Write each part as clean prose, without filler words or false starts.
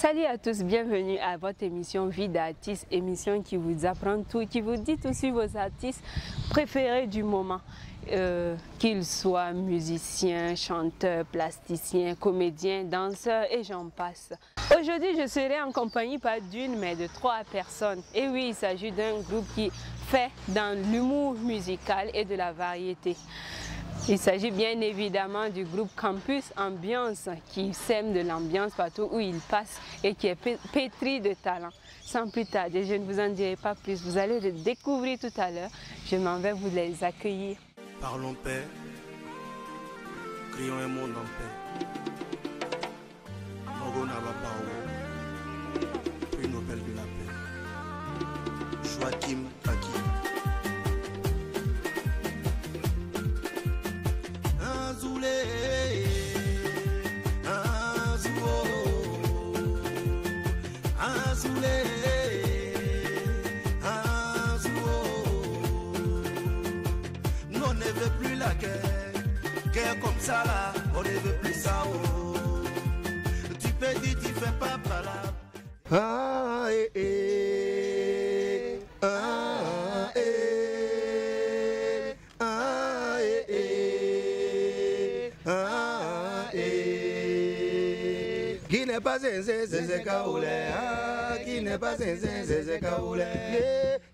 Salut à tous, bienvenue à votre émission Vie d'artiste, émission qui vous apprend tout, qui vous dit tout sur vos artistes préférés du moment, qu'ils soient musiciens, chanteurs, plasticiens, comédiens, danseurs et j'en passe. Aujourd'hui, je serai en compagnie pas d'une mais de 3 personnes. Et oui, il s'agit d'un groupe qui fait dans l'humour musical et de la variété. Il s'agit bien évidemment du groupe Campus Ambiance qui sème de l'ambiance partout où il passe et qui est pétri de talent. Sans plus tarder, je ne vous en dirai pas plus, vous allez le découvrir tout à l'heure. Je m'en vais vous les accueillir. Parlons paix, crions un monde en paix. Mogo Nabapao, prix Nobel de la paix. Joachim Aki. Non, on ne veut plus la guerre, guerre comme ça là, on ne veut plus ça. Oh. Tu peux dire, tu fais pas palabre. Ah, eh, eh, ah, eh, ah, eh, eh, ah, eh. Qui n'est pas zézé, zézé kaoulé, ah, qui n'est pas zézé, zézé kaoulé,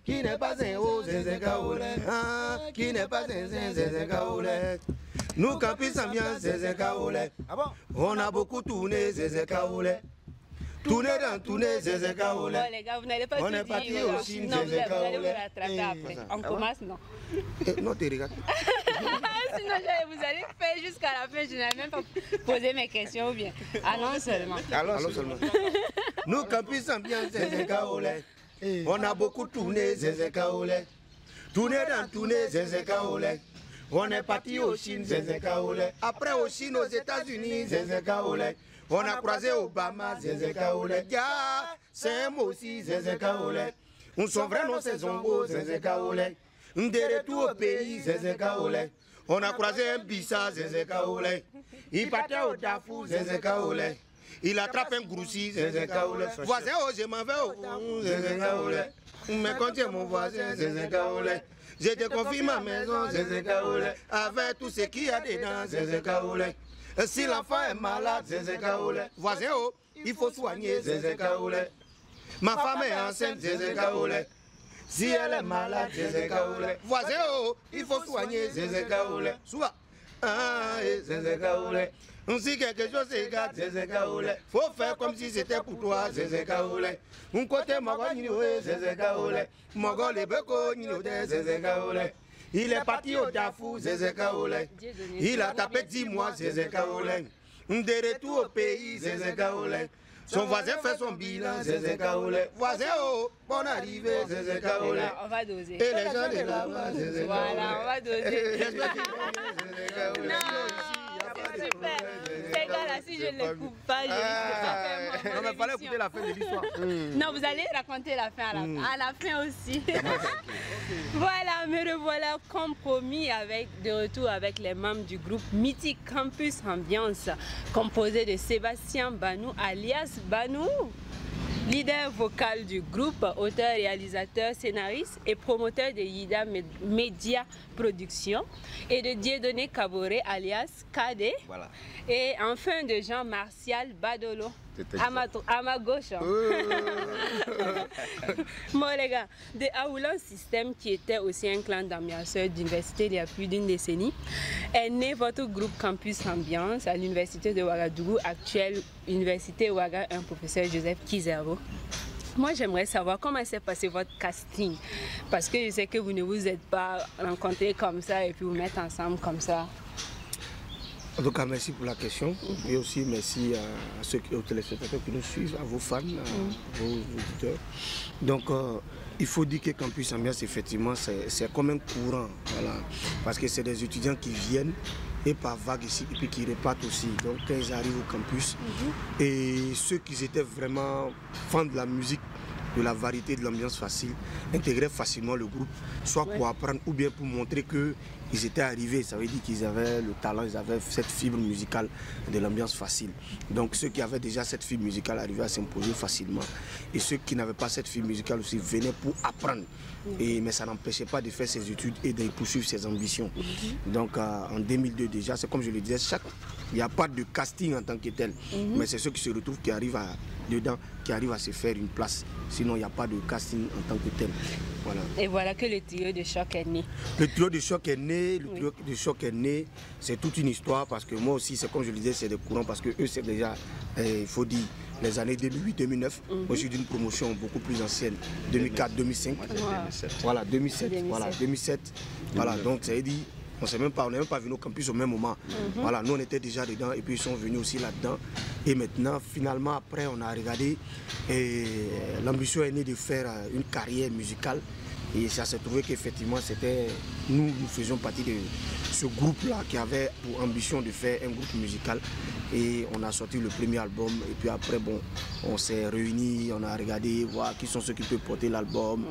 qui n'est pas zéo, zézé kaoulé, ah, qui n'est pas zézé, zézé kaoulé. Nous Campus Ambiance, zézé kaoulé. Ah bon? On a beaucoup tourné, zézé kaoulé. Tournez dans tournez, Zézé Kaoulé. Bon les gars, vous n'allez pas on tout est dire. parti au Chine, Non, Zézé vous allez vous Kaoulé. rattraper après. On commence, non. Non, tu regardes. Sinon, vous allez faire jusqu'à la fin. Je n'ai même pas posé mes questions ou bien. Allons seulement. Allons seulement. Nous, Campus Ambiance, Zézé Kaoulé. On a beaucoup tourné, Zézé Kaoulé. Tourné dans tourné, Zézé Kaoulé. On est parti au Chine, Zézé Kaoulé. Après au Chine, aux États-Unis, Zézé Kaoulé. On a croisé Obama, Zézé Kaoulé. Ya, c'est moi aussi, Zézé Kaoulé. On son vrai nom, c'est Zongo, Zézé Kaoulé. On est retour au pays, Zézé Kaoulé. On a croisé un Bissa, Zézé Kaoulé. Il partait au Darfour, Zézé Kaoulé. Il attrape un groussi, Zézé Kaoulé. Voisin, oh, je m'en vais au Zézé Kaoulé. Mais quand tu es mon voisin, Zézé Kaoulé. Je te confie ma maison, Zézé Kaoulé. Avec tout ce qu'il y a dedans, Zézé Kaoulé. Si l'enfant est malade, Zézé Kaoulé. Voisin, oh, il faut soigner, Zézé Kaoulé. Ma femme est enceinte, Zézé Kaoulé. Si elle est malade, Zézé Kaoulé. Voisin, oh, il faut soigner, Zézé Kaoulé. Soit, ah, Zézé Kaoulé. Si quelque chose s'égare, Zézé Kaoulé. Faut faire comme si c'était pour toi, Zézé Kaoulé. Un côté, Mogo Ninoé, Zézé Kaoulé. Mogo Lebeko, Ninodé, Zézé Kaoulé. Il est parti au Darfour, Zézé Kaoulé. Il a tapé 10 mois, Zézé Kaoulé. De retour au pays, Zézé Kaoulé. Son voisin fait son bilan, Zézé Kaoulé. Voisin, oh, bonne arrivée, Zézé Kaoulé. On va doser. Et les gens de là-bas, Zézé Kaoulé. Voilà, on va doser. J'espère qu'ils vont bien, Zézé Kaoulé. Non, super. Ces gars-là, si je ne les coupe pas, je risque de faire Non, mais fallait écouter la fin de l'histoire. Non, vous allez raconter la fin à la fin aussi. Voilà, me revoilà compromis de retour avec les membres du groupe mythique Campus Ambiance, composé de Sébastien Banou alias Banou, leader vocal du groupe, auteur, réalisateur, scénariste et promoteur de Yida Media Production, et de Dieudonné Kaboré alias KD, voilà. Et enfin de Jean-Martial Badolo. À ma gauche. Bon les gars, de Aoulan System, qui était aussi un clan d'ambianceurs d'université il y a plus d'une décennie, est né votre groupe Campus Ambiance à l'université de Ouagadougou, actuelle université Ouaga, un professeur Joseph Kizero. Moi j'aimerais savoir comment s'est passé votre casting, parce que je sais que vous ne vous êtes pas rencontrés comme ça et puis vous mettez ensemble comme ça. En tout cas, merci pour la question et aussi merci à ceux aux téléspectateurs qui nous suivent, à vos fans, à vos auditeurs. Donc, il faut dire que Campus Ambiance, effectivement, c'est comme un courant, voilà, parce que c'est des étudiants qui viennent et par vague ici et puis qui repartent aussi. Donc, quand ils arrivent au campus, et ceux qui étaient vraiment fans de la musique, de la variété, de l'ambiance facile, intégraient facilement le groupe, soit pour apprendre ou bien pour montrer que ils étaient arrivés, ça veut dire qu'ils avaient le talent, ils avaient cette fibre musicale de l'ambiance facile. Donc ceux qui avaient déjà cette fibre musicale arrivaient à s'imposer facilement. Et ceux qui n'avaient pas cette fibre musicale aussi venaient pour apprendre. Mais ça n'empêchait pas de faire ses études et de poursuivre ses ambitions. Donc en 2002 déjà, c'est comme je le disais, il n'y a pas de casting en tant que tel. Mais c'est ceux qui se retrouvent qui arrivent dedans, qui arrivent à se faire une place. Sinon, il n'y a pas de casting en tant que tel. Voilà. Et voilà que le trio de choc est né. Le trio de choc est né, c'est toute une histoire parce que moi aussi, c'est comme je le disais, c'est des courants parce que eux, c'est déjà, il faut dire, les années 2008-2009. Moi, je suis d'une promotion beaucoup plus ancienne, 2004-2005. Voilà, 2007. Voilà, 2007. Voilà, donc ça veut dire, on n'est même pas venu au campus au même moment. Voilà, nous on était déjà dedans et puis ils sont venus aussi là-dedans. Et maintenant, finalement, après, on a regardé et l'ambition est née de faire une carrière musicale. Et ça s'est trouvé qu'effectivement, c'était nous faisions partie de ce groupe-là qui avait pour ambition de faire un groupe musical. Et on a sorti le premier album. Et puis après, bon, on s'est réunis, on a regardé, voir qui sont ceux qui peuvent porter l'album.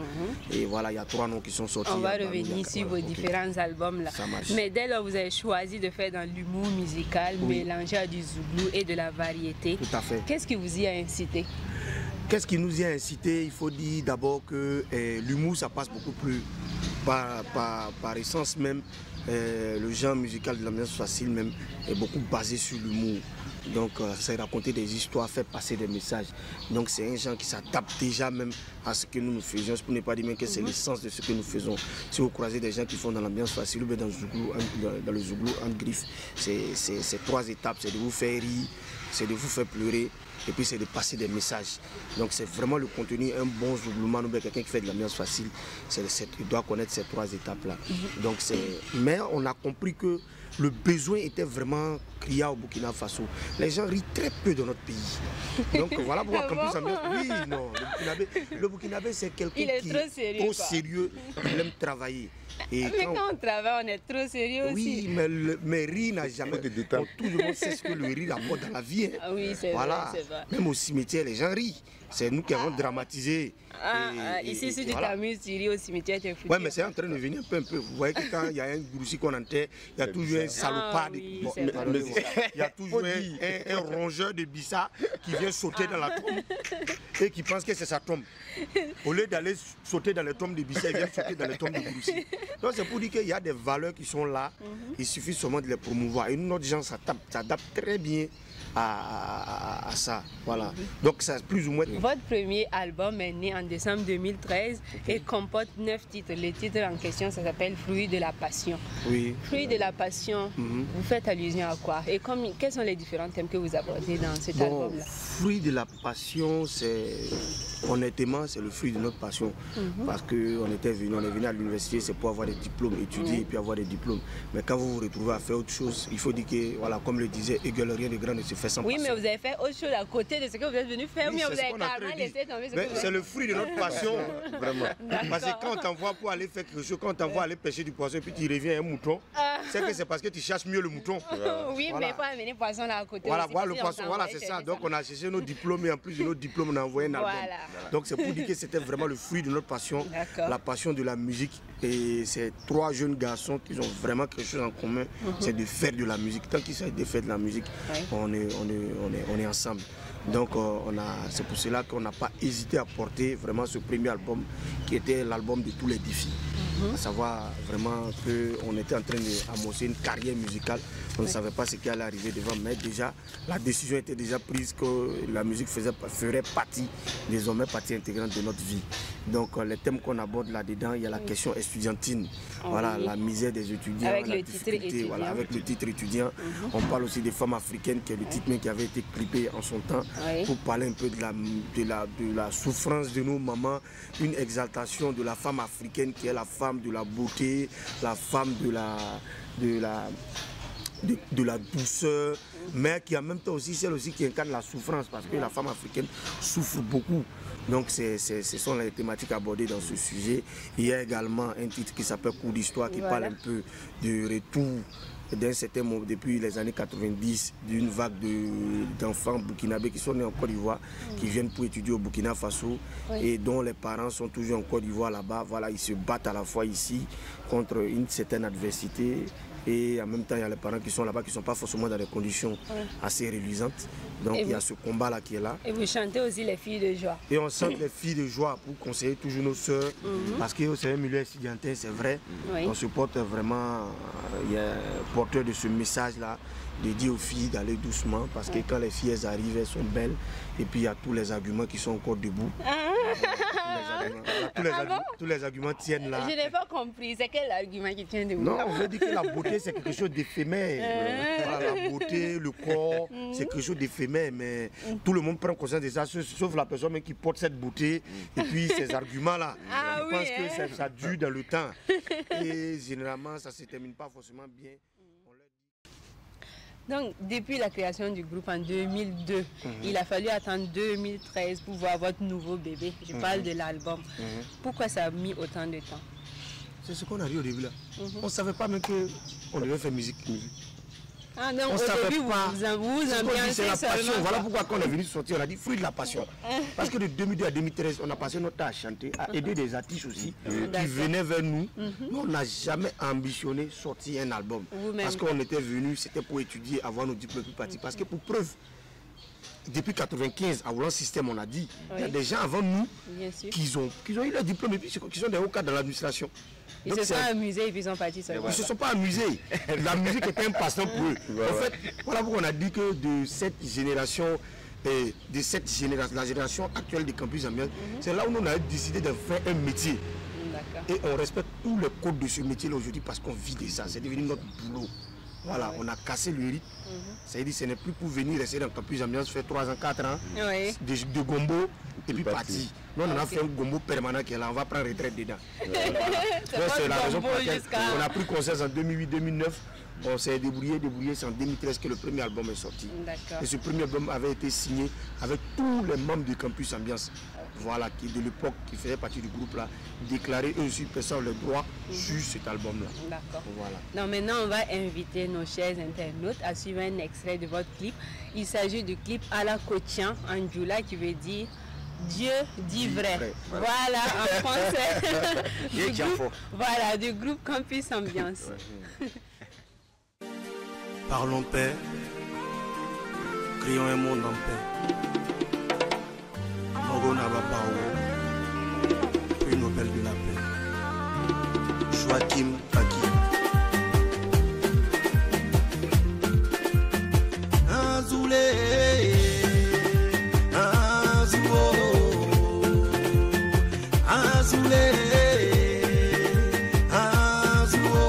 Et voilà, il y a 3 noms qui sont sortis. On va revenir sur vos différents albums là. Mais dès lors, vous avez choisi de faire dans l'humour musical, mélanger à du zouglou et de la variété. Tout à fait. Qu'est-ce qui vous y a incité? Qu'est-ce qui nous y a incité? Il faut dire d'abord que l'humour, ça passe beaucoup plus par essence même. Le genre musical de l'ambiance facile même est beaucoup basé sur l'humour. Donc c'est raconter des histoires, faire passer des messages. Donc c'est un genre qui s'adapte déjà même à ce que nous faisions. Pour ne pas dire même que c'est l'essence de ce que nous faisons. Si vous croisez des gens qui font dans l'ambiance facile ou bien dans le zouglou en griffe, c'est 3 étapes. C'est de vous faire rire, c'est de vous faire pleurer. Et puis c'est de passer des messages. Donc c'est vraiment le contenu, un bon zouglouman ou bien quelqu'un qui fait de l'ambiance facile, il doit connaître ces 3 étapes-là. Donc mais on a compris que le besoin était vraiment criard au Burkina Faso. Les gens rient très peu dans notre pays. Donc voilà pourquoi Campus Ambiance. Oui, non, le Burkinabé c'est quelqu'un qui est trop sérieux, il aime travailler. Et mais quand on travaille, on est trop sérieux aussi. Oui, mais rire n'a jamais de détail. Tout le monde sait ce que le rire apporte dans la vie. Hein. Ah oui, c'est voilà. vrai, c'est vrai. Même au cimetière, les gens rient. C'est nous qui avons dramatisé. Ici, si tu t'amuses, tu ris au cimetière, tu es foutu. Oui, mais c'est en train de venir un peu. Vous voyez que quand il y a un gourou qu'on enterre, il y a toujours un salopard. Il y a toujours un rongeur de bissa qui vient sauter dans la tombe et qui pense que c'est sa tombe. Au lieu d'aller sauter dans les tombes de bissa, il vient sauter dans les tombes de gourou. Donc c'est pour dire qu'il y a des valeurs qui sont là. Il suffit seulement de les promouvoir. Et notre gens s'adaptent très bien à ça. Voilà. Donc ça plus ou moins. Votre premier album est né en décembre 2013 et comporte 9 titres. Le titre en question, ça s'appelle Fruit de la Passion. Oui. Fruit de la Passion, vous faites allusion à quoi? Et quels sont les différents thèmes que vous abordez dans cet album-là? Fruit de la Passion, honnêtement, c'est le fruit de notre passion. Parce qu'on est venu à l'université, c'est pour avoir des diplômes, étudier et puis avoir des diplômes. Mais quand vous vous retrouvez à faire autre chose, il faut dire que, voilà, comme le disait Hegel, rien de grand ne se fait sans passion. Oui, mais vous avez fait autre chose à côté de ce que vous êtes venu faire, mais vous avez carrément laissé tomber ce que vous avez fait. C'est le fruit de notre passion, vraiment. Parce que quand on t'envoie pour aller faire quelque chose, quand on t'envoie aller pêcher du poisson et puis tu reviens un mouton, c'est parce que tu cherches mieux le mouton. Oui, voilà. Mais il faut amener le poisson là à côté. Voilà, le poisson, voilà, c'est ça. Donc on a cherché nos diplômes et en plus de nos diplômes, on a envoyé un album. Voilà. Donc c'est pour dire que c'était vraiment le fruit de notre passion, la passion de la musique. Et ces 3 jeunes garçons qui ont vraiment quelque chose en commun, c'est de faire de la musique. Tant qu'il s'agit de faire de la musique, on est ensemble. Donc c'est pour cela qu'on n'a pas hésité à porter vraiment ce premier album qui était l'album de tous les défis. À savoir vraiment qu'on était en train d'amorcer une carrière musicale. On ne savait pas ce qui allait arriver devant, mais déjà la décision était déjà prise que la musique ferait partie, désormais partie intégrante de notre vie. Donc les thèmes qu'on aborde là-dedans, il y a la question estudiantine, voilà, la misère des étudiants, avec la le titre étudiant. Voilà, avec le titre étudiant. On parle aussi des femmes africaines, qui est le titre qui avait été clippé en son temps, pour parler un peu de la souffrance de nos mamans, une exaltation de la femme africaine qui est la femme de la beauté, la femme de la douceur, mais qui en même temps aussi celle aussi qui incarne la souffrance, parce que la femme africaine souffre beaucoup. Donc ce sont les thématiques abordées dans ce sujet. Il y a également un titre qui s'appelle Coup d'histoire qui parle un peu du retour d'un certain moment, depuis les années 90, d'une vague d'enfants burkinabés qui sont nés en Côte d'Ivoire, qui viennent pour étudier au Burkina Faso et dont les parents sont toujours en Côte d'Ivoire là-bas. Voilà, ils se battent à la fois ici contre une certaine adversité. Et en même temps, il y a les parents qui sont là-bas, qui ne sont pas forcément dans des conditions assez réluisantes. Donc il y a ce combat-là qui est là. Et vous chantez aussi les filles de joie. Et on chante les filles de joie pour conseiller toujours nos sœurs. Parce que c'est un milieu estudiantin, c'est vrai. On se porte vraiment porteur de ce message-là, de dire aux filles d'aller doucement. Parce que quand les filles elles arrivent, elles sont belles. Et puis il y a tous les arguments qui sont encore debout. Tous les arguments tiennent là. Je n'ai pas compris. C'est quel argument qui tient debout? Non, on veut dire que la beauté, c'est quelque chose d'éphémère. Voilà, la beauté, le corps, c'est quelque chose d'éphémère. Mais tout le monde prend conscience de ça, sauf la personne même qui porte cette beauté. Et puis ces arguments-là. Je pense que ça dure dans le temps. Et généralement, ça ne se termine pas forcément bien. Donc, depuis la création du groupe en 2002, il a fallu attendre 2013 pour voir votre nouveau bébé. Je parle de l'album. Pourquoi ça a mis autant de temps? C'est ce qu'on a dit au début là. On ne savait pas même qu'on devait faire musique. Ah non, on au savait début, pas. vous ambiancez la passion. seulement. Voilà pourquoi quand on est venu sortir, on a dit fruit de la passion. Parce que de 2002 à 2013, on a passé notre temps à chanter, à aider des artistes aussi qui venaient vers nous. Mais on n'a jamais ambitionné sortir un album. Parce qu'on était venu, c'était pour étudier, avoir nos diplômes plus partis. Parce que pour preuve, depuis 1995, à Oulan System, on a dit, il y a des gens avant nous qui ont eu leur diplôme et puis qui sont des hauts cadres dans l'administration. Ils se sont amusés et puis ils sont partis seulement. Ils ne se sont pas amusés. La musique était un passe-temps pour eux. En fait, voilà pourquoi on a dit que de cette génération, la génération actuelle des campus ambiance, c'est là où on a décidé de faire un métier. Et on respecte tous les codes de ce métier aujourd'hui parce qu'on vit de ça. C'est devenu notre boulot. Voilà, on a cassé le rythme. C'est-à-dire ce n'est plus pour venir rester dans le campus ambiance, faire 3 ans, 4 ans de gombo et puis partir. Nous, on a fait un gombo permanent qui est là, on va prendre retraite dedans. C'est la raison pour laquelle on a pris conscience en 2008-2009. On s'est débrouillé, c'est en 2013 que le premier album est sorti. Et ce premier album avait été signé avec tous les membres du campus ambiance. Voilà, qui de l'époque, qui faisait partie du groupe là, déclarer eux aussi personne le droit sur cet album là. D'accord. Voilà. Donc maintenant, on va inviter nos chers internautes à suivre un extrait de votre clip. Il s'agit du clip Ala Kotian en Djoula qui veut dire Dieu dit vrai. Voilà, en français. Voilà, du groupe Campus Ambiance. Parlons paix, crions un monde en paix. Prix Nobel de la paix. Joachim Paki. Azoulé, Azouo, Azoulé, Azouo.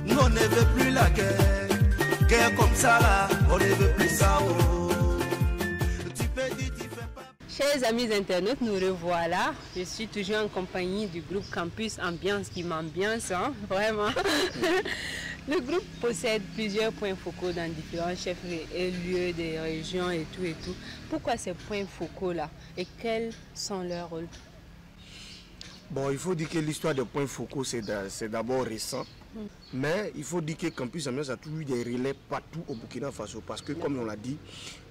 Nous on ne veut plus la guerre comme ça là, on ne veut plus ça. Chers amis internautes, nous revoilà. Je suis toujours en compagnie du groupe Campus Ambiance qui m'ambiance, hein, vraiment. Le groupe possède plusieurs points focaux dans différents chefs et lieux des régions et tout. Pourquoi ces points focaux-là et quels sont leurs rôles? Bon, il faut dire que l'histoire des points focaux, c'est d'abord récent. Mais il faut dire que Campus Ambiance a toujours eu des relais partout au Burkina Faso. Parce que, comme on l'a dit,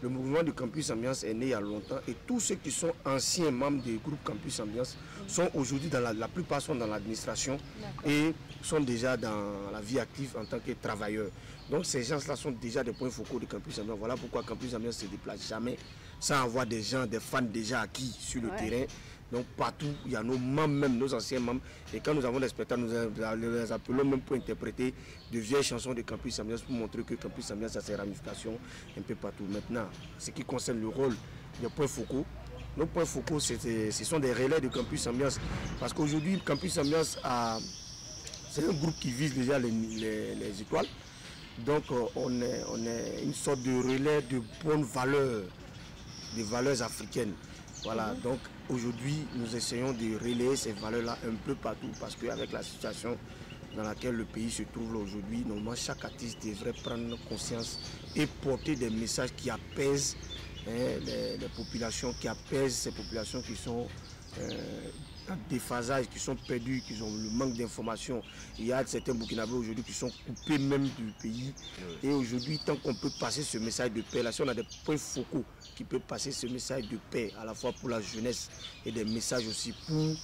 le mouvement de Campus Ambiance est né il y a longtemps. Et tous ceux qui sont anciens membres du groupe Campus Ambiance sont aujourd'hui, la plupart sont dans l'administration et sont déjà dans la vie active en tant que travailleurs. Donc ces gens-là sont déjà des points focaux de Campus Ambiance. Voilà pourquoi Campus Ambiance ne se déplace jamais sans avoir des gens, des fans déjà acquis sur le terrain. Donc partout, il y a nos membres, même nos anciens membres. Et quand nous avons des spectacles, nous les appelons même pour interpréter de vieilles chansons de Campus Ambiance pour montrer que Campus Ambiance a ses ramifications un peu partout. Maintenant, ce qui concerne le rôle des points focaux, nos points focaux, ce sont des relais de Campus Ambiance. Parce qu'aujourd'hui, Campus Ambiance, c'est un groupe qui vise déjà les étoiles. Donc on est une sorte de relais de bonnes valeurs, des valeurs africaines. Voilà, donc aujourd'hui, nous essayons de relayer ces valeurs-là un peu partout parce qu'avec la situation dans laquelle le pays se trouve aujourd'hui, normalement, chaque artiste devrait prendre conscience et porter des messages qui apaisent les populations, qui apaisent ces populations qui sont déphasages, qui sont perdus, qui ont le manque d'informations. Il y a certains Burkinabés aujourd'hui qui sont coupés même du pays. Et aujourd'hui, tant qu'on peut passer ce message de paix, là, si on a des points focaux qui peuvent passer ce message de paix, à la fois pour la jeunesse et des messages aussi pour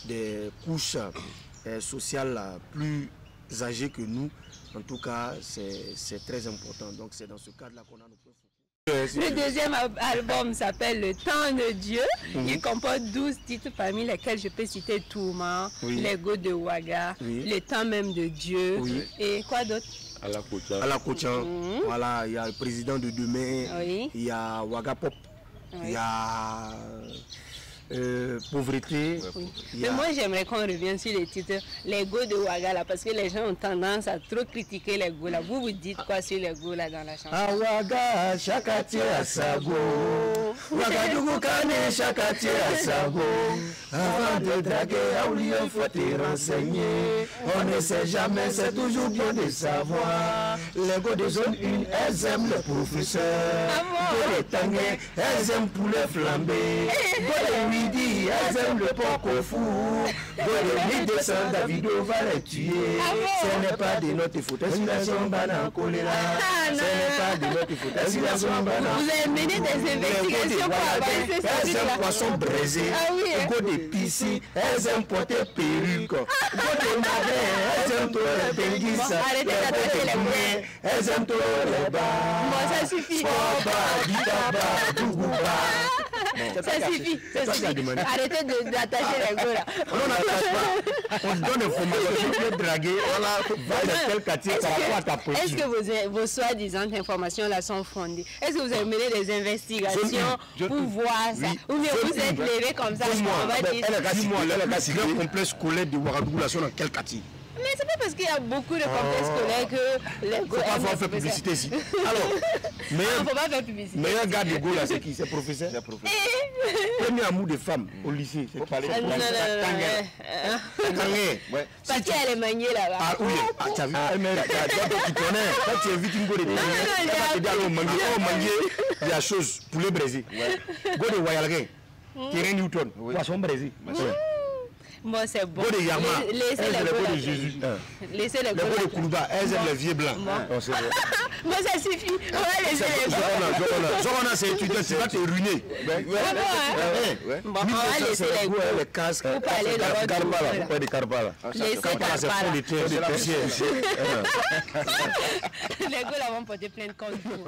des couches sociales plus âgées que nous, en tout cas, c'est très important. Donc c'est dans ce cadre-là qu'on a nos points focaux. Le deuxième album s'appelle Le Temps de Dieu. Il comporte 12 titres parmi lesquels je peux citer Touma, L'Ego de Ouaga, Le Temps même de Dieu et quoi d'autre? Alakochan. Voilà, il y a le président de demain, il y a Ouaga Pop, il y a pauvreté. Mais moi j'aimerais qu'on revienne sur les titres L'Ego de Ouaga là, parce que les gens ont tendance à trop critiquer l'ego là. Vous dites quoi sur l'ego là dans la chanson? Ah Ouaga, chakati asago, Ouagadougou kane chakati asago. Avant de draguer, il faut te renseigner. On ne sait jamais, c'est toujours bien de savoir. L'ego de zone 1, elles aiment le professeur. Pour les tanguer, elles aiment poulet flambé. Midi, elles aiment le porc au four. Dans le 1200, Davido va les tuer. Ce n'est pas de notre faute. Ce n'est pas choléra. Ce n'est pas de notre faute. Vous avez mené des investigations pour avancer ce elles aiment poisson braisé. Go de piscine, elles aiment porter perruque. Go de magret, elles aiment trop les péguis. Arrêtez d'attaquer les mains. Elles aiment trop les bas. Bon, ça suffit. Ça suffit, ça suffit. Arrêtez d'attacher les go là. On n'attache pas. On donne l'information. Je peux draguer. Voilà, va dans quel quartier par rapport à ta politique. Est-ce que vos soi-disant informations là sont fondées? Est-ce que vous avez mené des investigations pour voir ça? Ou bien vous êtes levé comme ça? On va dire. Le complexe scolaire de Ouagadougou là sont dans quel quartier? Mais c'est pas parce qu'il y a beaucoup de complexes scolaires que les go. Faut pas faire publicité ici. Alors, faut pas faire publicité. meilleur gars de Go là, c'est qui? C'est professeur. Premier amour de femme au lycée. C'est parler de parce qu'elle est maniée là-bas. Ah oui, tu as vu. Mais tu connais. Quand tu invites une go de Tanguay, il y a chose poulet braisé. Go de Wayalgin, terrain Newton, poisson braisé. Bon, c'est bon. Go de Yama, laissez elles les aiment go les de Jésus. Laissez les go de Koulouba, elles aiment les vieux blancs. Bon, ça suffit. On va laisser les go. Zogona, c'est étudiant, tu vas te ruiner. Bon, on va laisser les go. Les casques. Vous parlez de Karbala, pourquoi de Karbala? Laissez Karbala. Les go là vont porter plainte contre vous.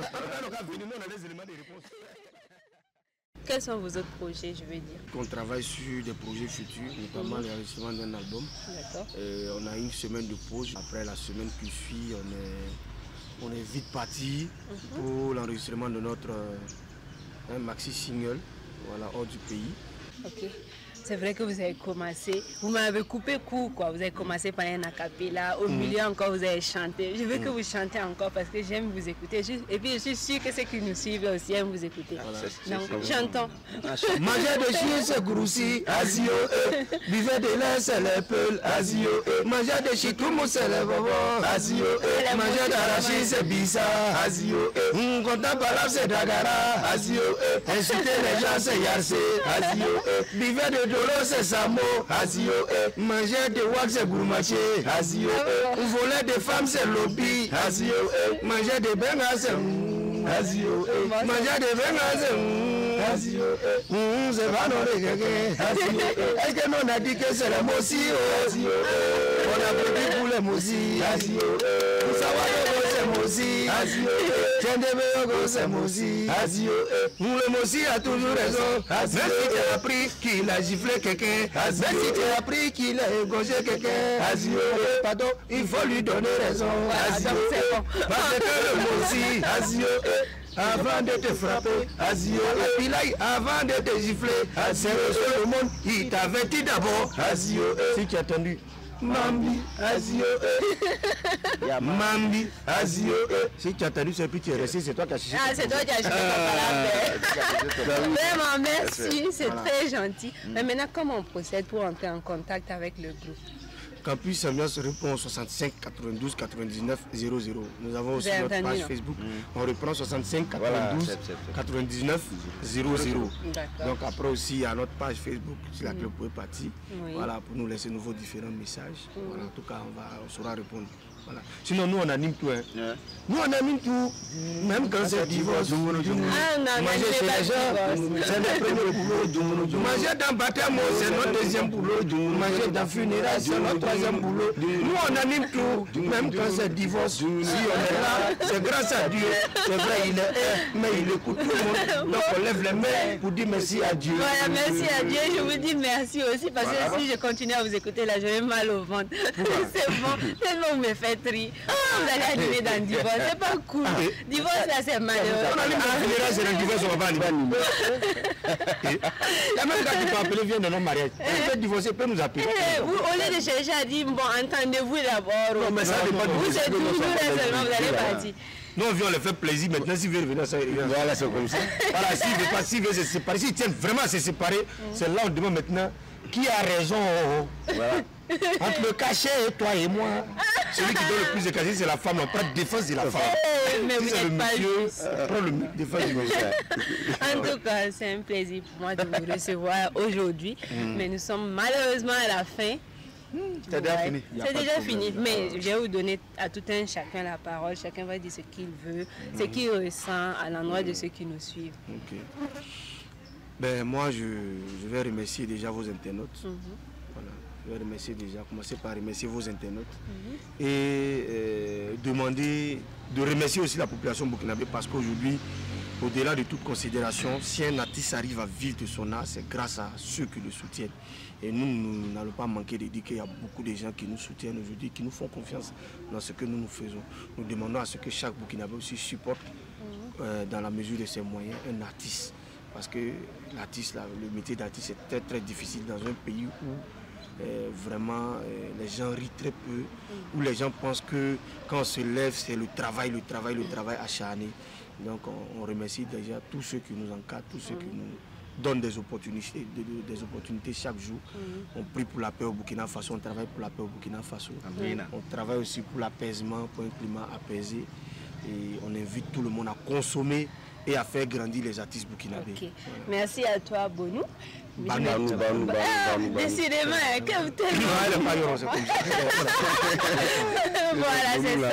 Quels sont vos autres projets, je veux dire? On travaille sur des projets futurs, notamment l'enregistrement d'un album. On a une semaine de pause. Après la semaine qui suit, on est vite parti pour l'enregistrement de notre maxi single, voilà, hors du pays. Ok. C'est vrai que vous avez commencé, vous m'avez coupé court quoi, vous avez commencé par un acapella, au milieu encore vous avez chanté. Je veux que vous chantez encore parce que j'aime vous écouter. Et puis je suis sûre que ceux qui nous suivent aussi aiment vous écouter. Voilà. Donc chantons. Manger de chien c'est groussi, asio, buvez de lait c'est les peuls, asio, manger de chien tout le monde c'est les bobos, asio, manger d'arachide c'est bissa, asio, content par c'est dagara, asio, insulter les gens c'est yarse, asio, buvez de dolo c'est samo, asio, manger de wak c'est gourmaché, asio, voler des femmes c'est lobby, asio, manger de benga c'est asio, manger de benga c'est asio, c'est pas non les gars, asio, est-ce que non a dit que c'est les moussi, asio, on a pris pour les moussi, asio, pour savoir que c'est moussi, asio, tiens de béogo c'est moussi, asio, le moussi a toujours raison, asio, même si tu as appris qu'il a giflé quelqu'un, même si tu as appris qu'il a égorgé quelqu'un, asio, pardon, il faut lui donner raison, asio, parce que le moussi, asio, avant de te frapper, asio, et puis là, avant de te gifler, asio, le monde, il t'avertit d'abord, asio, si tu as attendu. Mambi, asio, Mambi, asio. Si tu as attendu ce puis tu es resté, c'est toi qui as cherché. Ah, c'est toi qui as cherché. Vraiment, merci, c'est très gentil. Mais maintenant, comment on procède pour entrer en contact avec le groupe? Campus Ambiance répond 65 92 99 00. Nous avons aussi notre page Facebook. On reprend 65 92 99 00. Donc après aussi, il y a notre page Facebook sur laquelle vous pouvez partir. Voilà, pour nous laisser nos différents messages. Voilà, en tout cas, on saura répondre. Voilà. Sinon, nous, on anime tout. Hein. Nous, on anime tout. Même quand c'est divorce. Manger chez les gens, c'est notre premier boulot. Manger dans baptême, c'est notre deuxième boulot. Manger dans funérailles, c'est notre troisième boulot. Nous, on anime tout. Même quand c'est divorce. Si on est là, c'est grâce à Dieu. C'est vrai, il est mais il écoute tout le monde. Donc, on lève les mains pour dire merci à Dieu. Voilà, merci à Dieu. Je vous dis merci aussi parce que si je continue à vous écouter, là, j'aurai mal au ventre. C'est bon. Tellement vous me faites rire. Vous allez animer dans le divorce, c'est pas cool. Divorce là c'est malheureux. On anime dans le funérail, c'est le divorce, on va animer. Il y a même quand tu peux appeler, viens dans notre mariage. Tu peux divorcer, peut nous appeler. Au lieu de chercher à dire, bon, entendez-vous d'abord. Non, mais ça dépend de vous. C'est toujours seulement, vous allez partir. Nous on vient, on leur fait plaisir. Maintenant, s'ils veulent venir, ça voilà, c'est comme ça. Voilà, s'ils veulent se séparer, s'ils tiennent vraiment à se séparer, c'est là on demande maintenant qui a raison. Voilà. Entre le cachet et toi et moi, celui qui donne le plus de cachet, c'est la femme. On prend défense de la femme. Mais vous n'êtes pas juste. Prends le défense du monsieur. En tout cas, c'est un plaisir pour moi de vous recevoir aujourd'hui. Mais nous sommes malheureusement à la fin. C'est déjà fini. C'est déjà fini. Mais je vais vous donner à tout un chacun la parole. Chacun va dire ce qu'il veut, ce qu'il ressent à l'endroit de ceux qui nous suivent. Okay. Ben, moi, je vais remercier déjà vos internautes. Voilà. Je vais remercier déjà, commencer par remercier vos internautes et demander de remercier aussi la population burkinabé parce qu'aujourd'hui, au-delà de toute considération, si un artiste arrive à vivre de son art, c'est grâce à ceux qui le soutiennent. Et nous n'allons pas manquer de dire qu'il y a beaucoup de gens qui nous soutiennent aujourd'hui, qui nous font confiance dans ce que nous faisons. Nous demandons à ce que chaque Burkinabé aussi supporte dans la mesure de ses moyens un artiste. Parce que l'artiste, le métier d'artiste est très très difficile dans un pays où vraiment les gens rient très peu, où les gens pensent que quand on se lève, c'est le travail acharné. Donc on remercie déjà tous ceux qui nous encadrent, tous ceux qui nous donnent des opportunités chaque jour. On prie pour la paix au Burkina Faso, on travaille pour la paix au Burkina Faso. On travaille aussi pour l'apaisement, pour un climat apaisé. Et on invite tout le monde à consommer et à faire grandir les artistes burkinabés. Okay. Merci à toi, Bonou. Banou. Décidément, que vous t'aimez. Voilà, c'est ça.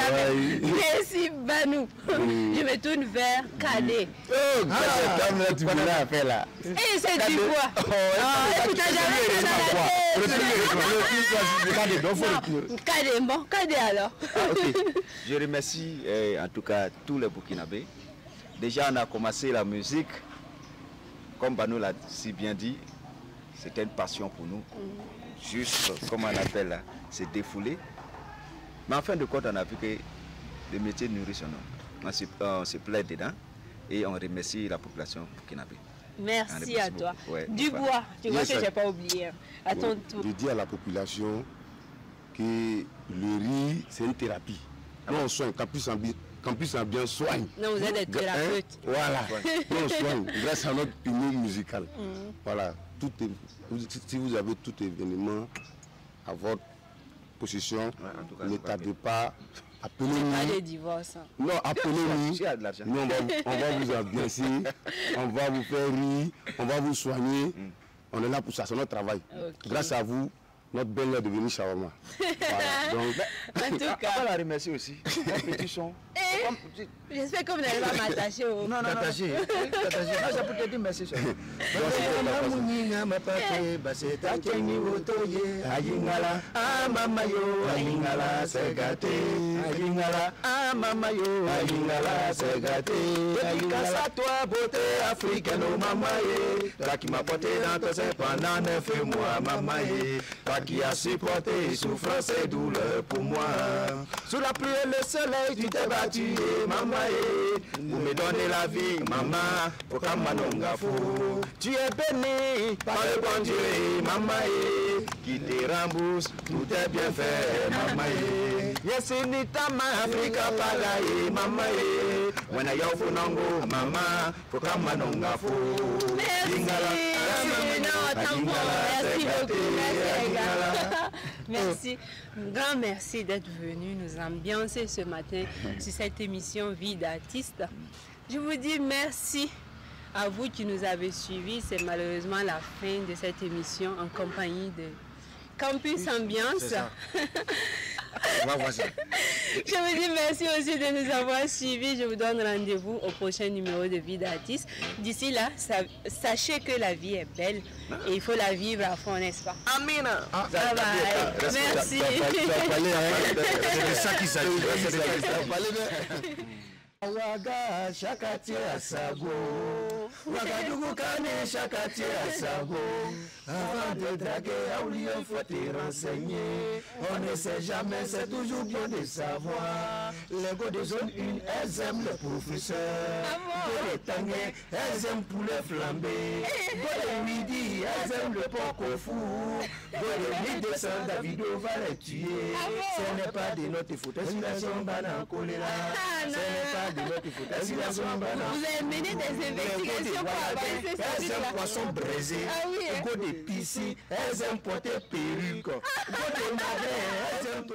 Merci, Banou. Je me tourne vers Kadé. Oh, tu m'as fait là. Et c'est du bois. Écoute, Kadé, bon, Kadé alors. Je remercie en tout cas tous les Burkinabés. Déjà, on a commencé la musique, comme Banou l'a si bien dit, c'était une passion pour nous. Juste, comme on appelle là, c'est défoulé. Mais en fin de compte, on a vu que le métier nourrit son homme. On se plaît dedans et on remercie la population burkinabé. Merci à toi. Ouais, Dubois, tu vois que je n'ai pas oublié. À ton tour. Je dis à la population que le riz, c'est une thérapie. Nous, on soigne, Campus Ambiance soigne. Non, vous êtes des thérapeutes. Voilà, nous on soigne grâce à notre pilier musical. Voilà, si vous avez tout événement à votre possession, ne tardez pas, appelez-nous. Pas de divorce. Non, appelez-nous. Nous, on va vous ambiancer, on va vous faire rire, on va vous soigner. On est là pour ça, c'est notre travail. Okay. Grâce à vous, notre belle est devenue shawarma. Voilà, donc, en tout cas, on va la remercier aussi. Un petit son. J'espère que vous n'allez pas m'attacher au... Non, T'attacher. C'est pour te dire merci. À toi, beauté africaine, maman, toi qui m'as porté dans ton sein pendant 9 mois, maman, toi qui as supporté souffrance et douleur pour moi. Sous la pluie et le soleil, tu t'es battu, maman, pour me donner la vie, maman, pour Kamanongafo. Tu es béni par le bon Dieu, maman, qui te rembourse tout tes bienfaits, maman. Yes, in Itama, Africa, Palaye, maman. When I offer Nango, maman, pour Kamanongafo. Merci, merci beaucoup, merci. Merci, grand merci d'être venu nous ambiancer ce matin sur cette émission Vie d'artiste. Je vous dis merci à vous qui nous avez suivis. C'est malheureusement la fin de cette émission en compagnie de Campus Ambiance. Je vous dis merci aussi de nous avoir suivis. Je vous donne rendez-vous au prochain numéro de Vie d'artiste. D'ici là, sachez que la vie est belle et il faut la vivre à fond, n'est-ce pas? Amina. Bye bye. Merci. C'est de ça qu'il s'agit. Waga shakati asago, Wagadugu kane shakati asago. Avant de draguer, il faut te renseigner. On ne sait jamais, c'est toujours bien de savoir. Les gars de zone 1, elles aiment le professeur. Les tangués, elles aiment poulet flambé. Les midi, elles aiment le porc au four. Les midi de San Davido va les tuer. Ce n'est pas de notre faute, c'est banane choléra. Ce n'est pas de notre faute, c'est Vous avez mené des investigations pour avancer cette elles aiment poisson braisé. Pissi, elles aiment porter perruque. Elles aiment